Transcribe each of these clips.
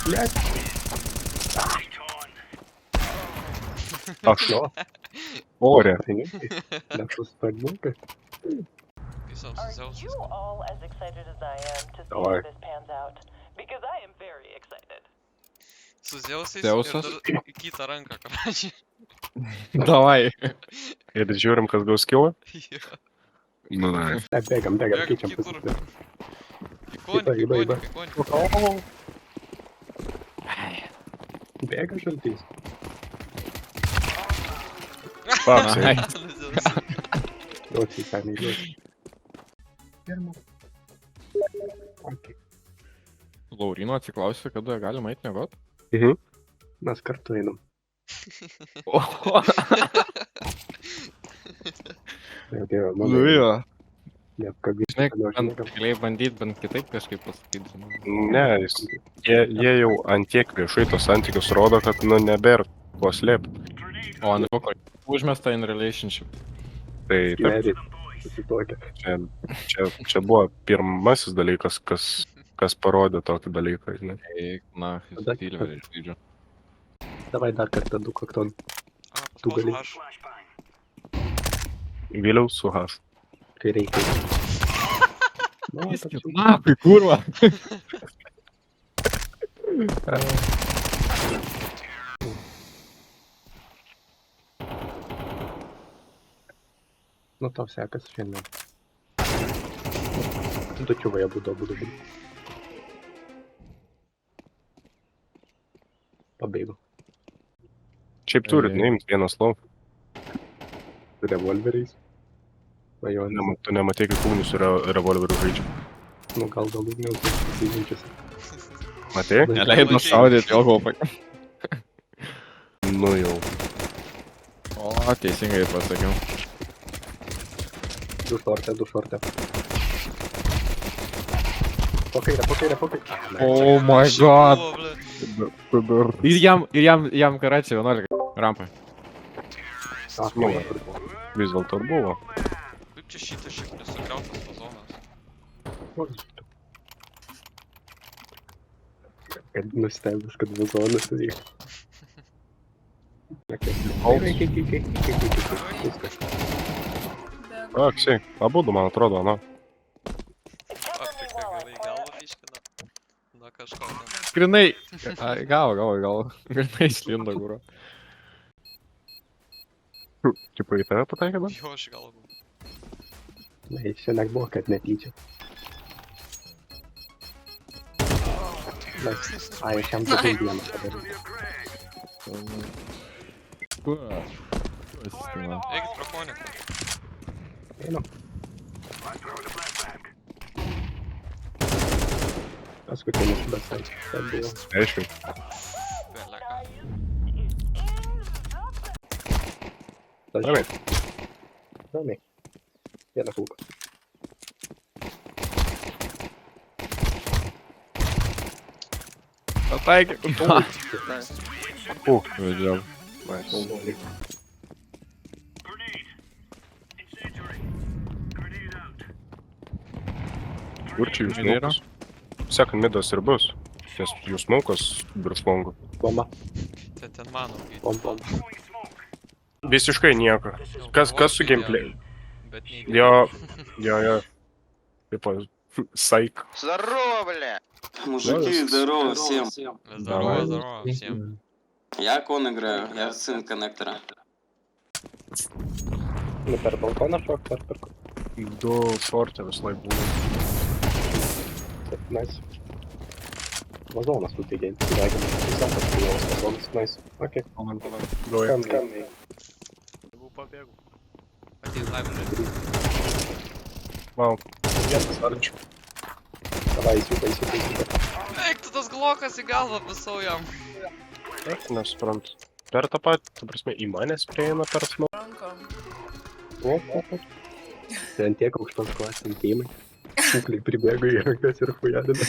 Блядь. А що? Оре. Нашу спальнука. Писав, Are взяв. you all as excited as I am to see Давай. how this pans out? Because I am very excited. Suzėjusiais Zeusas? ir dar į kitą ranką, kapačiai. Давай. Ir žiūrim, kas gaus kilą. Ну да. Бегам, Бегам кичам kitur. позицию. Ikonik, Iba, iba. ikonik, ikonik. Бега žaltys. Papsai. Duosi į tą neįduosi. Pirma. Okay. Laurino atsiklausė, kada galima eiti miegot. Mes kartu einam. Jau Dieve, mano. Neapkabinti. Žinai, galėjai bandyti bent kitaip kažkaip pasakyti. Ne, jie jau antiek viešai tos santykius rodo, kad nu nebėra ko slėpti. O, ne, užmesta in relationship. Tai taip, Skveriai. Susitokia. čia buvo pirmasis dalykas, kas parodė tokį dalyką, žinai. Eik, na, Tada Silverį žaidžiu. Davai dar kartą du kakton. Tu gali. Vėliau su H. Kai reikia. Nu, tačiau. Na, kai kurva. Nu, tau sekasi šiandien. Dučiuvoje būdu. Pabaigo. Šiaip turit neimti vieną slovą. Su revolveriais. Vajonė. Tu nematei, kaip kūnius su revolveriu žaidžia. Nu, gal ugniaus įsiginčiasi. Matei? Neleido šaudyti jo gaupai. Nu jau. O, teisingai pasakiau. Du šorte. Po kairę. Oh my god. Buvo, ble. Ir jam karačiai 11 rampą. Vis dėlto buvo. Kaip čia šitas šiek nesugriautas vazonas? Kad nustebęs, kad vazonas įvyko. Viskas. Aksiai, abudu, man atrodo, na. Ar tik gerai galvą iškina? Na kažko ten. Grinai. Gal. Grinai išlindo, guro. Tipo į tave pataikė, da? Jo, aš galvą. Na, šiandien buvo, kad netyčia. Ai, aš jam tokių dieną padariau. Kuo? Sistema. Eikit pro konį. Einam. Paskutinis basai. Tai buvo. Aiškiai. Beleka. Ramiai. Vienas ūkas. Pataikė. Vedžiau. Kur čia jūs Nėra. smaukas? Second midas ir bus. Nes jūs smaukas virš longų. Bomba. Ten mano. Bomba. Visiškai nieko. Kas su gameplay? Bet nei. Jo. Tipo, saik. Здорово, бля! Мужики, здорово всем. Здорово, всем. Я кон играю, я сын коннектора. Nu, per balkoną šok, per kur. Du šortė vis laik būna. Nice. Vazonas suteikia. Vazonas, nice. Ok. Groja. Kam. Pabėgau. Ateis laimė. Wow. Vienas arčių. Davai, įsiuka. Eik, tu tas glokas į galvą visau jam. Nesuprantu. Per tą patį, tu prasme, į manęs prieina per smau. O. Ten tiek aukštos klasės teimai. Kukliai pribėgo į rankas ir hujadina.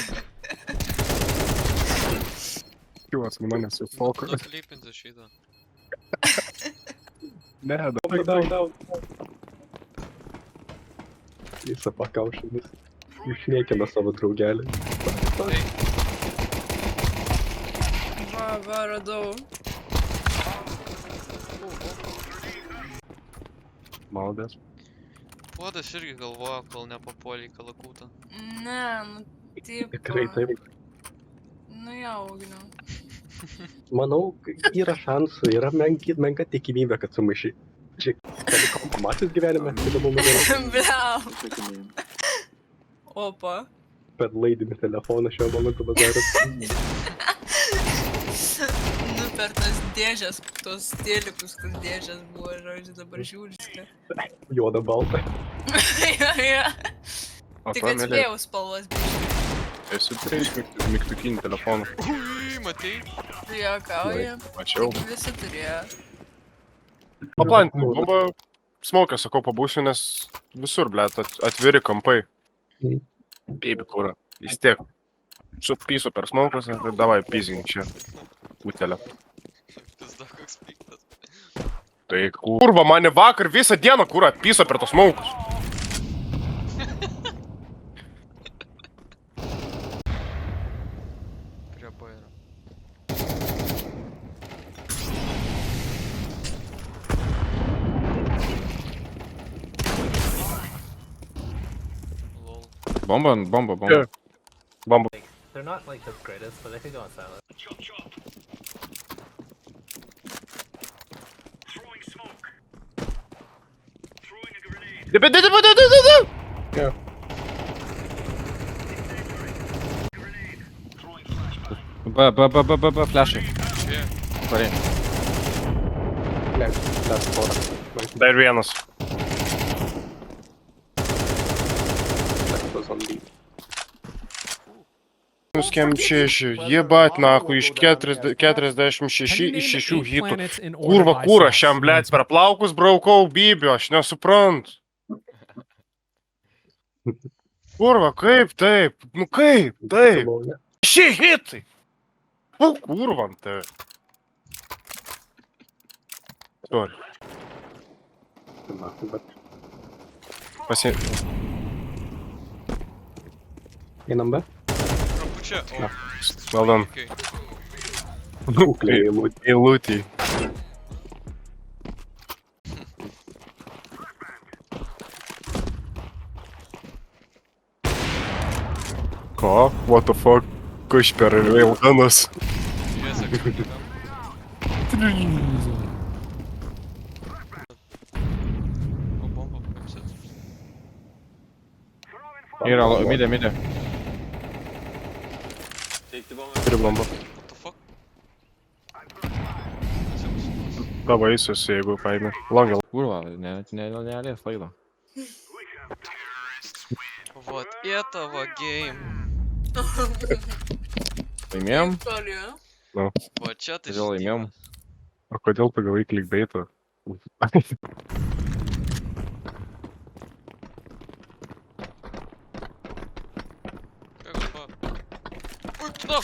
Kiuos, nu manęs jau foką. Nuklipinti šitą. Ne, Down. Visą pakaušinis. Išniekina savo draugelį. va, radau. Maldės. Puodas irgi galvoja, kol nepapuolė į kalakūtą. Ne, nu, Tikrai tipo. taip. Nu jau, ugniau. Manau, yra šansų, yra menka tikimybė, kad sumaišy. Čia telekom pamatęs gyvenime, įdomu man, Bliam. Opa. per laidinį telefoną šiuo momentu bazarės. Nu, per tas dėžės, tos tėlikus, tas dėžės buvo, žodžiu, dabar žiūrite. Juoda balta. Jo. O Tik tu, Emilija, atspėjau spalvas. esi turėjęs mygtukinį telefoną? Ui, matei? Tu juokauji. Mačiau. Taigi visi turėjo. Paplant, bomba smokę, sakau, pabūsiu, nes visur, blėt, atviri kampai. Mhm. Baby kūra. Vis tiek. Supysiu per smokus, ir davai pizink čia. Putelę. Pizda, koks piktas. Tai kurva, mane vakar visą dieną kūra pyso per tos smokus. Prie bairo. Lol. Bomba, bomba, bomba. Yeah. Bomba. They're not like the greatest, but they could go on silent. Jo. B, flashai. Čia. Parai. Ne, dar porą. Dar vienas. Teksto zombie. Skem 6, jebat nahui, iš 46 iš 6 hitų. Kurva kūra, šiam blėt per plaukus braukau bybio, aš nesuprantu. Kurva, kaip taip? Nu kaip taip? Šie hitai! O kurvam tai. Sorry. Na, bet Pasiimti. einam be? Prapučia. O, Well done. okei. Būklė, Eilutį. Ko? What the fuck? Kuš per Railgunas? Šviesa kažkokia. O, bomba pakapsėt. Yra, midė. Turi bombą. What the fuck? Atsiprašau. Pavaisius, jeigu paėmė. Langel. Kurva, nelės laido. Вот это va game. Laimėjom? Toliau. Va čia tai Kodėl laimėjom? O kodėl pagavai clickbaitą? Как бы... Ой, куда?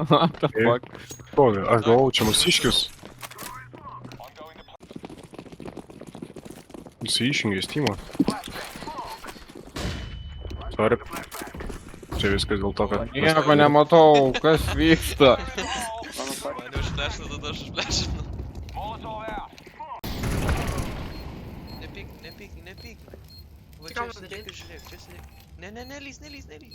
What the fuck? O, aš galvoju, čia mūsiškius. Visi išjungė Steamą. Sorry. Čia viskas dėl to, kad... Nieko nematau, kas vyksta. Mane užflešino, tada aš užflešinu. Nepyk. Va čia Ką man sėdėk daryt? ir žiūrėk, čia sėdėk. Nelys. Nelysgi.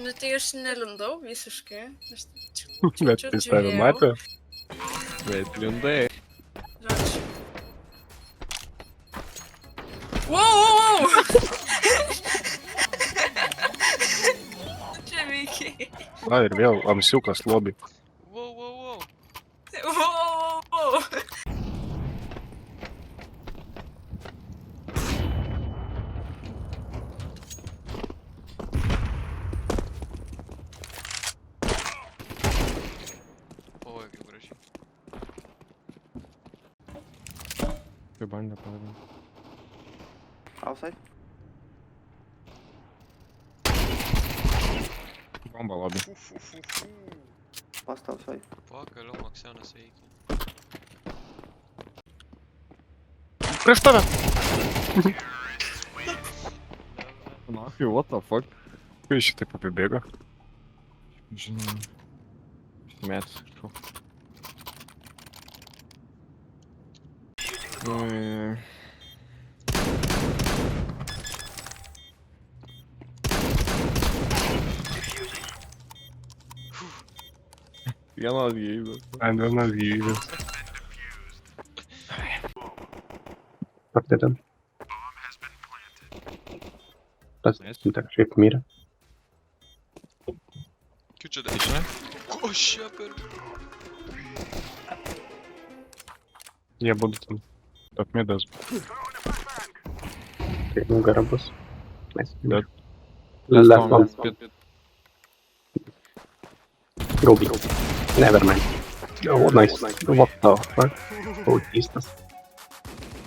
Nu tai aš nelindau visiškai. Aš Bet jis tave matė. Bet lindai. Žodžiu. Wow! Čia veikiai. Na ir vėl amsiukas lobby. Wow. Wow! Oi, kaip gražiai. Kaip bandė padaryti. Outside. Bomba lobby. Fu. Past outside. Pagaliau Maksenas veikia. Prieš tave. Nahui, what the fuck? Kai šitaip apibėga. Žinau. Mėtis kažko. Ui. Vienas gyvybės. Vienas gyvybės. Pakdedam. Tas tak šiaip mirė. Küçük de. Koş ya per. Jie būtų ten. Top midas. Tai nugara bus. Nice. Bet- Left one. Pit. Go B. Never mind. Oh, nice. What the fuck? Oh, Jesus.